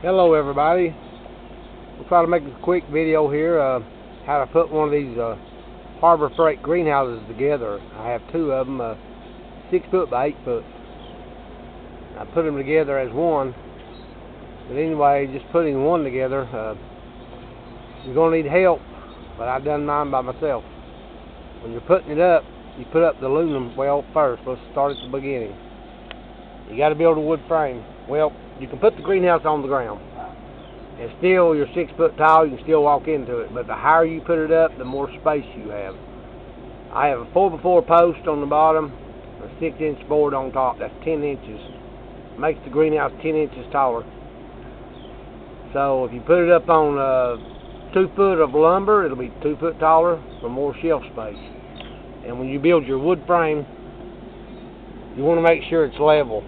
Hello everybody. We'll try to make a quick video here how to put one of these Harbor Freight greenhouses together. I have two of them, 6 foot by 8 foot. I put them together as one, but anyway, just putting one together, you're going to need help, but I've done mine by myself. When you're putting it up, you put up the aluminum well first. Let's start at the beginning. You got to build a wood frame. Well, you can put the greenhouse on the ground, and still you're 6 foot tall. You can still walk into it, but the higher you put it up, the more space you have. I have a 4x4 post on the bottom, a 6-inch board on top. That's 10 inches. Makes the greenhouse 10 inches taller. So if you put it up on 2 foot of lumber, it'll be 2 foot taller for more shelf space. And when you build your wood frame, you want to make sure it's level.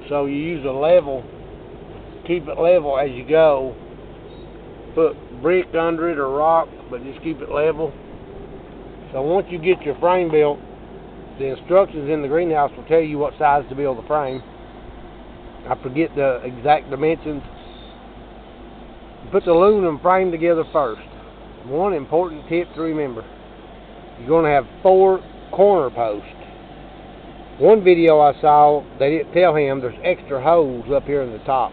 So you use a level, keep it level as you go. Put brick under it or rock, but just keep it level. So once you get your frame built, the instructions in the greenhouse will tell you what size to build the frame. I forget the exact dimensions. Put the aluminum frame together first. One important tip to remember: you're going to have 4 corner posts. One video I saw, they didn't tell him there's extra holes up here in the top.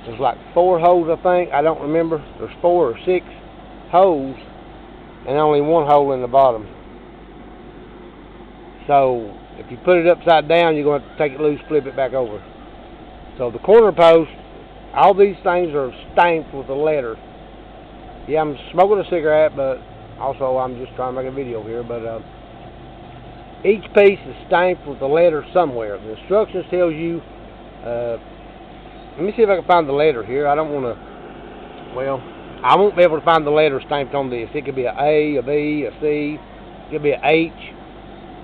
There's like 4 holes, I think. I don't remember. There's 4 or 6 holes and only 1 hole in the bottom. So if you put it upside down, you're going to have to take it loose, flip it back over. So the corner post, all these things are stamped with a letter. Yeah, I'm smoking a cigarette, but also I'm just trying to make a video here. But each piece is stamped with a letter somewhere. The instructions tells you, let me see if I can find the letter here. I don't want to, well, I won't be able to find the letter stamped on this. It could be an A, a B, a C, it could be an H.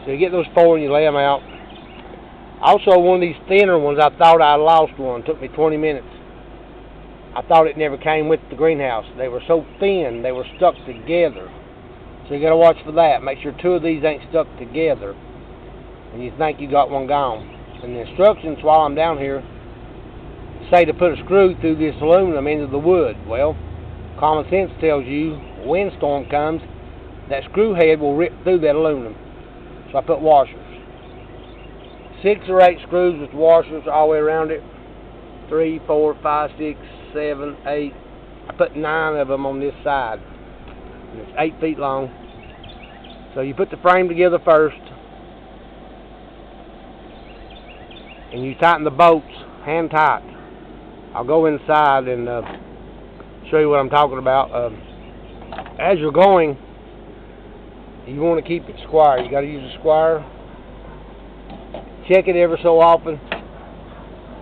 So you get those 4 and you lay them out. Also, one of these thinner ones, I thought I lost one. It took me 20 minutes. I thought it never came with the greenhouse. They were so thin, they were stuck together. So you got to watch for that. Make sure 2 of these ain't stuck together and you think you got one gone. And the instructions while I'm down here say to put a screw through this aluminum into the wood. Well, common sense tells you a windstorm comes, that screw head will rip through that aluminum. So I put washers. 6 or 8 screws with washers all the way around it. 3, 4, 5, 6, 7, 8. I put 9 of them on this side. And it's 8 feet long. So you put the frame together first, and you tighten the bolts hand tight. I'll go inside and show you what I'm talking about. As you're going, you want to keep it square. You got to use a square. Check it every so often.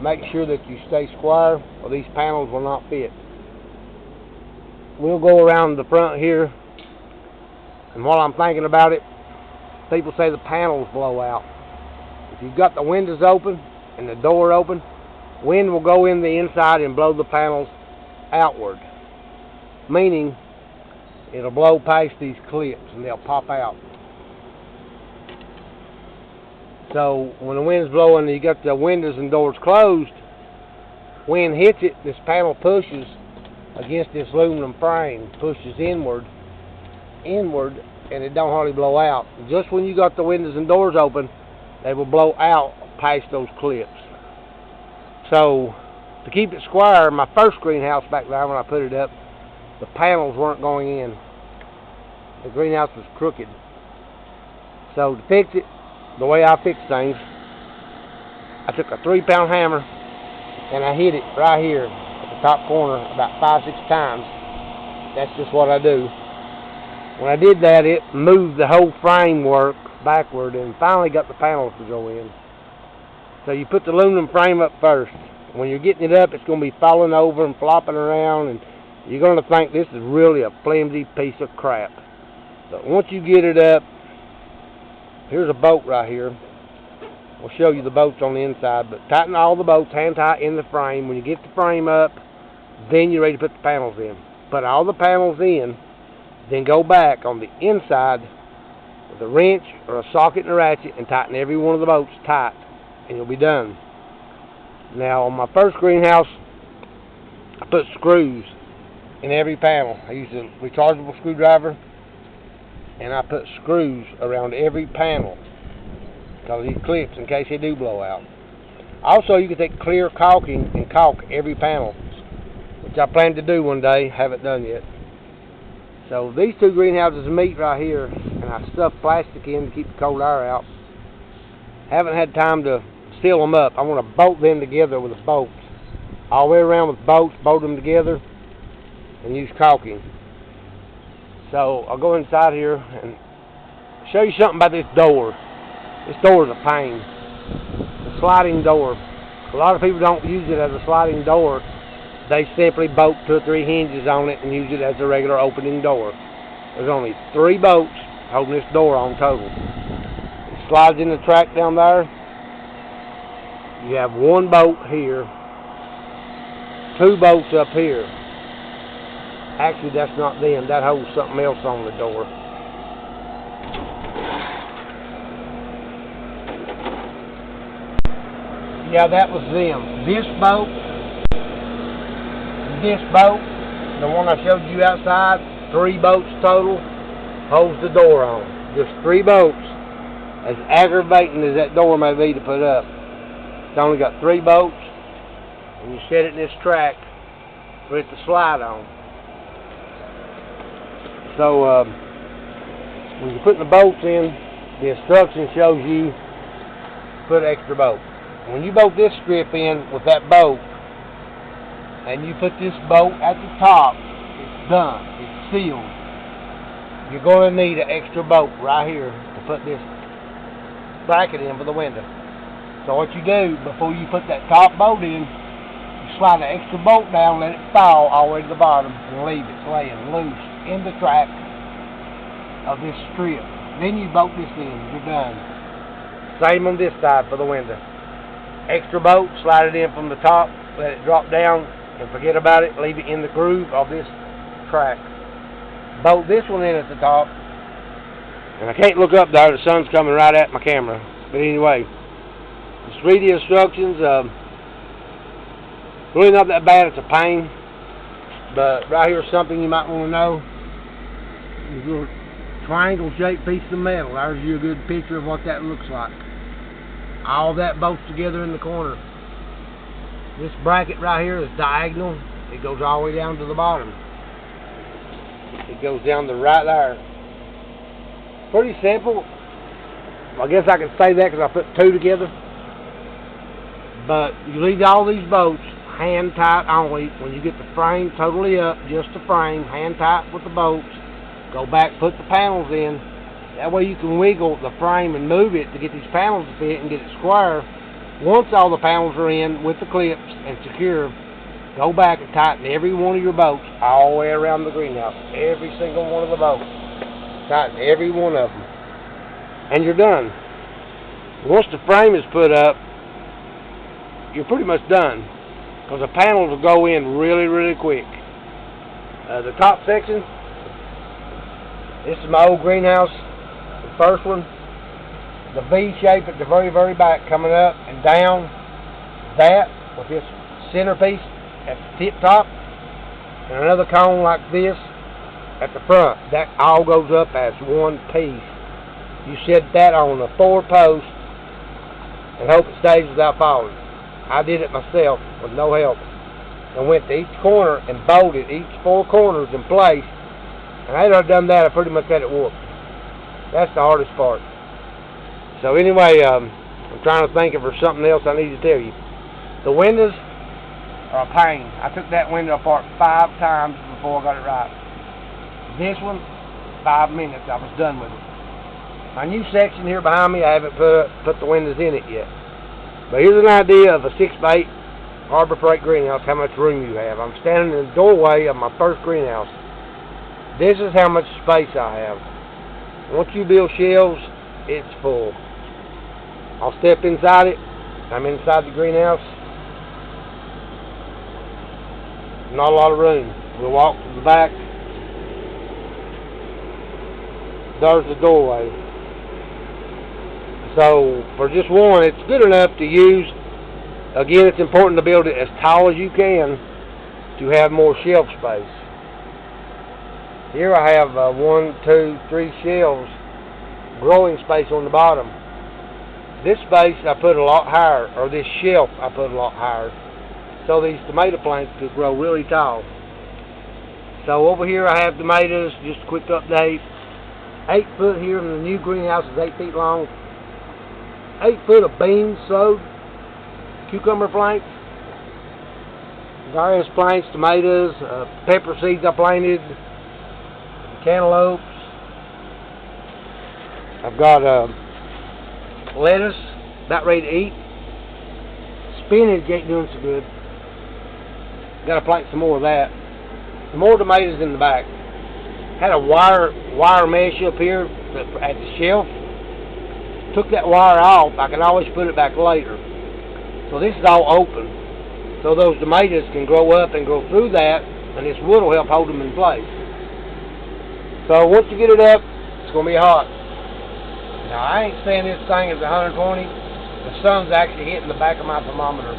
Make sure that you stay square, or these panels will not fit. We'll go around the front here, and while I'm thinking about it, people say the panels blow out. If you've got the windows open and the door open, wind will go in the inside and blow the panels outward, meaning it'll blow past these clips and they'll pop out. So when the wind's blowing and you got the windows and doors closed, wind hits it, this panel pushes against this aluminum frame, pushes inward, and it don't hardly blow out. Just when you got the windows and doors open, they will blow out past those clips. So to keep it square, my first greenhouse back there when I put it up, the panels weren't going in. The greenhouse was crooked. So to fix it, the way I fix things, I took a 3-pound hammer and I hit it right here at the top corner about 5-6 times. That's just what I do. When I did that, it moved the whole framework backward and finally got the panels to go in. So you put the aluminum frame up first. When you're getting it up, it's going to be falling over and flopping around, and you're going to think this is really a flimsy piece of crap. But once you get it up, here's a bolt right here. We'll show you the bolts on the inside, but tighten all the bolts hand tight in the frame. When you get the frame up, then you're ready to put the panels in. Put all the panels in, then go back on the inside with a wrench or a socket and a ratchet and tighten every one of the bolts tight, and you'll be done. Now on my first greenhouse, I put screws in every panel. I used a rechargeable screwdriver, and I put screws around every panel because these clips in case they do blow out. Also, you can take clear caulking and caulk every panel, which I plan to do one day. Haven't done yet. So these two greenhouses meet right here, and I stuff plastic in to keep the cold air out. Haven't had time to seal them up. I want to bolt them together with the bolts. All the way around with bolts, bolt them together, and use caulking. So I'll go inside here and show you something about this door. This door is a pain. It's a sliding door. A lot of people don't use it as a sliding door. They simply bolt 2 or 3 hinges on it and use it as a regular opening door. There's only 3 bolts holding this door on total. It slides in the track down there. You have 1 bolt here, 2 bolts up here. Actually, that's not them. That holds something else on the door. Yeah, that was them. This bolt, the one I showed you outside, 3 bolts total, holds the door on. Just 3 bolts. As aggravating as that door may be to put up, it's only got 3 bolts, and you set it in this track for it to slide on. So when you're putting the bolts in, the instruction shows you put extra bolt. When you bolt this strip in with that bolt, and you put this bolt at the top, it's done. It's sealed. You're going to need an extra bolt right here to put this bracket in for the window. So what you do, before you put that top bolt in, you slide an extra bolt down, let it fall all the way to the bottom, and leave it laying loose in the track of this strip. Then you bolt this in. You're done. Same on this side for the window. Extra bolt, slide it in from the top, let it drop down, and forget about it. Leave it in the groove of this track. Bolt this one in at the top. And I can't look up there. The sun's coming right at my camera. But anyway, just read the instructions. Really not that bad. It's a pain. But right here is something you might want to know. Is your triangle-shaped piece of metal. There's your good picture of what that looks like. All that bolts together in the corner. This bracket right here is diagonal. It goes all the way down to the bottom. It goes down to right there. Pretty simple. I guess I can say that because I put 2 together. But you leave all these bolts hand tight only. When you get the frame totally up, just the frame, hand tight with the bolts. Go back, put the panels in. That way you can wiggle the frame and move it to get these panels to fit and get it square. Once all the panels are in with the clips and secure, go back and tighten every one of your bolts all the way around the greenhouse. Every single one of the bolts. Tighten every one of them. And you're done. Once the frame is put up, you're pretty much done. Because the panels will go in really, really quick. The top section, this is my old greenhouse. The first one, the V shape at the very, very back coming up and down. That with this centerpiece at the tip top, and another cone like this at the front. That all goes up as one piece. You set that on a 4-post and hope it stays without falling. I did it myself with no help. And went to each corner and bolted each 4 corners in place. And after I'd done that, I pretty much had it whooped. That's the hardest part. So anyway, I'm trying to think if there's something else I need to tell you. The windows are a pain. I took that window apart 5 times before I got it right. This one, 5 minutes, I was done with it. My new section here behind me, I haven't put the windows in it yet. But here's an idea of a 6x8 Harbor Freight greenhouse, how much room you have. I'm standing in the doorway of my first greenhouse. This is how much space I have. Once you build shelves, it's full. I'll step inside it. I'm inside the greenhouse. Not a lot of room. We'll walk to the back. There's the doorway. So for just one, it's good enough to use Again, it's important to build it as tall as you can to have more shelf space. Here I have 1, 2, 3 shelves, growing space on the bottom. This space I put a lot higher, or this shelf I put a lot higher, so these tomato plants could grow really tall. So over here I have tomatoes, just a quick update. 8 foot here in the new greenhouse is 8 feet long. 8 foot of beans sowed, cucumber plants, various plants, tomatoes, pepper seeds I planted, cantaloupes. I've got lettuce about ready to eat. Spinach ain't doing so good. Got to plant some more of that. More tomatoes in the back. Had a wire mesh up here at the shelf. Took that wire off. I can always put it back later. So this is all open. So those tomatoes can grow up and grow through that, and this wood will help hold them in place. So once you get it up, it's going to be hot. Now I ain't saying this thing is 120. The sun's actually hitting the back of my thermometer.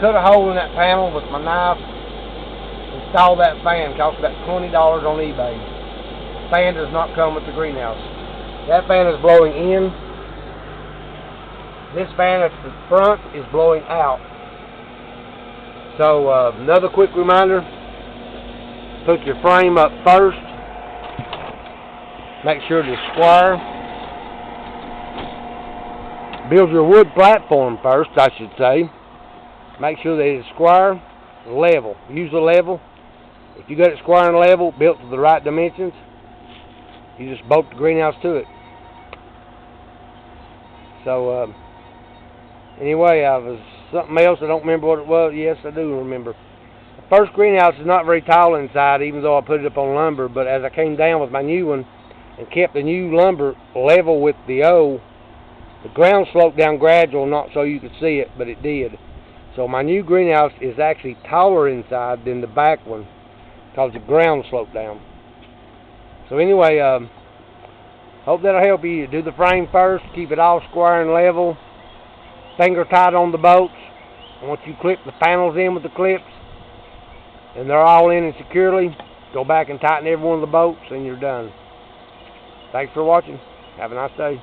Cut a hole in that panel with my knife. Install that fan. Costs about $20 on eBay. The fan does not come with the greenhouse. That fan is blowing in. This fan at the front is blowing out. So another quick reminder, put your frame up first. Make sure it is square. Build your wood platform first, I should say. Make sure that it is square, level. Use the level. If you got it square and level, built to the right dimensions, you just bolt the greenhouse to it. So anyway, I was something else. I don't remember what it was. Yes, I do remember. The first greenhouse is not very tall inside, even though I put it up on lumber. But as I came down with my new one and kept the new lumber level with the old, the ground sloped down gradual, not so you could see it, but it did. So my new greenhouse is actually taller inside than the back one because the ground sloped down. So anyway, hope that'll help you. Do the frame first, keep it all square and level, finger tight on the bolts. Once you clip the panels in with the clips and they're all in and securely, go back and tighten every one of the bolts and you're done. Thanks for watching. Have a nice day.